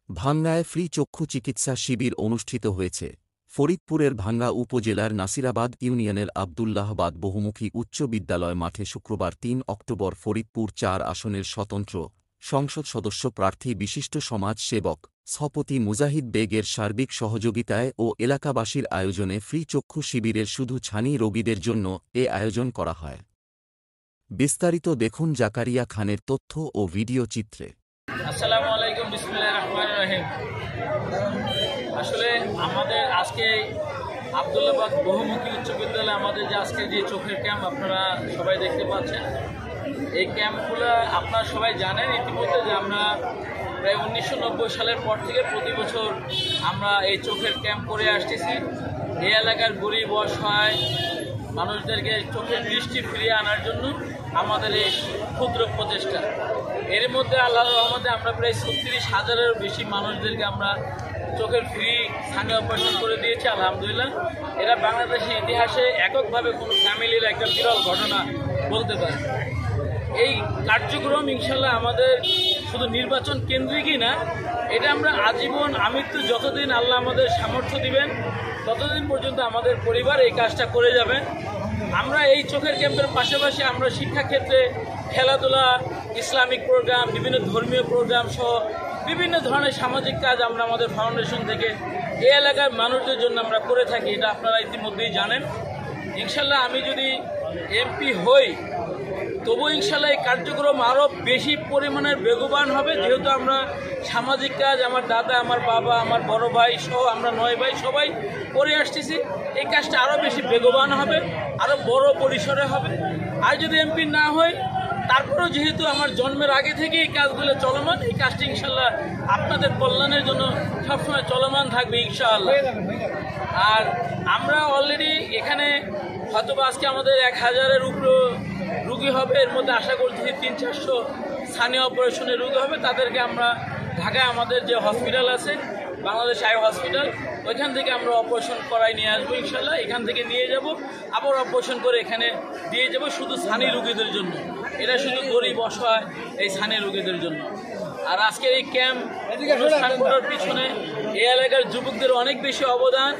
ভাঙ্গায় free চক্ষু চিকিৎসা শিবির অনুষ্ঠিত হয়েছে। ফরিদপুরের ভাঙ্গা উপজেলার নাসিরাবাদ ইউনিয়নের আব্দুল্লাহবাদ বহুমুখী উচ্চ বিদ্যালয় মাঠে শুক্রবার ৩ অক্টোবর ফরিদপুর ৪ আসনের স্বতন্ত্র সংসদ সদস্য প্রার্থী বিশিষ্ট সমাজ সেবক স্থপতি মুজাহিদ বেগের সার্বিক সহযোগিতায় ও এলাকাবাসীর আয়োজনে ফ্রি চক্ষু শিবিরের শুধু ছানি রোগীদের জন্য এ আয়োজন করা হয়। বিস্তারিত দেখুন জাকারিয়া খানের তথ্য ও ভিডিও চিত্রে। আসসালামু আলাইকুম, বিসমিল্লাহির রহমানির রহিম। আসলে আমাদের আজকে আব্দুল্লাহবাদ বহুমুখী উচ্চ বিদ্যালয়ে আমাদের যে আজকে যে চোখের ক্যাম্প আপনারা সবাই দেখতে পাচ্ছেন, এই ক্যাম্পগুলো আপনারা সবাই জানেন ইতিমধ্যে যে আমরা প্রায় 1990 সালের পর থেকে প্রতি বছর আমরা এই চোখের ক্যাম্প করে আসতেছি। এই এলাকার গরিব অসহায় মানুষদেরকে চোখের দৃষ্টি ফিরিয়ে আনার জন্য আমাদের এই ক্ষুদ্র প্রচেষ্টা। এর মধ্যে আল্লাহর রহমতে আমরা প্রায় 36,000-এরও বেশি মানুষদেরকে আমরা চোখের ফ্রি স্থানীয় অপারেশন করে দিয়েছি আলহামদুলিল্লাহ। এরা বাংলাদেশের ইতিহাসে এককভাবে কোনো ফ্যামিলির একটা বিরল ঘটনা বলতে পারে। এই কার্যক্রম ইনশাল্লাহ আমাদের শুধু নির্বাচন কেন্দ্রিকই না, এটা আমরা আজীবন আমৃত্যু যতদিন আল্লাহ আমাদের সামর্থ্য দিবেন ততদিন পর্যন্ত আমাদের পরিবার এই কাজটা করে যাবেন। আমরা এই চোখের ক্যাম্পের পাশাপাশি আমরা শিক্ষাক্ষেত্রে খেলাধুলা, ইসলামিক প্রোগ্রাম, বিভিন্ন ধর্মীয় প্রোগ্রাম সহ বিভিন্ন ধরনের সামাজিক কাজ আমরা আমাদের ফাউন্ডেশন থেকে এই এলাকার মানুষদের জন্য আমরা করে থাকি। এটা আপনারা ইতিমধ্যেই জানেন। ইনশাল্লাহ আমি যদি এমপি হই তবু ইনশাল্লাহ এই কার্যক্রম আরও বেশি পরিমাণের বেগবান হবে, যেহেতু আমরা সামাজিক কাজ আমার দাদা, আমার বাবা, আমার বড় ভাই সহ আমরা 9 ভাই সবাই করে আসতেছি। এই কাজটা আরও বেশি বেগবান হবে, আরও বড় পরিসরে হবে। আর যদি এমপি না হয় তারপরেও যেহেতু আমার জন্মের আগে থেকে এই কাজগুলো চলমান, এই কাজটি ইনশাল্লাহ আপনাদের কল্যাণের জন্য সবসময় চলমান থাকবে ইনশাআল্লাহ। আর আমরা অলরেডি এখানে হয়তোবা আজকে আমাদের 1000-এর উপরে রুগী হবে, এর মধ্যে আশা করতেছি 300-400 স্থানীয় অপারেশনের রুগী হবে। তাদেরকে আমরা ঢাকায় আমাদের যে হসপিটাল আছে বাংলাদেশ আই হসপিটাল, ওইখান থেকে আমরা অপারেশন করাই নিয়ে আসবো ইনশাল্লাহ। এখান থেকে নিয়ে যাব, আবার অপারেশন করে এখানে দিয়ে যাব শুধু স্থানীয় রুগীদের জন্য। এটা শুধু গরিব অসহায় এই স্থানীয় রুগীদের জন্য। আর আজকের এই ক্যাম্প অনুষ্ঠান করার পিছনে এই এলাকার যুবকদের অনেক বেশি অবদান।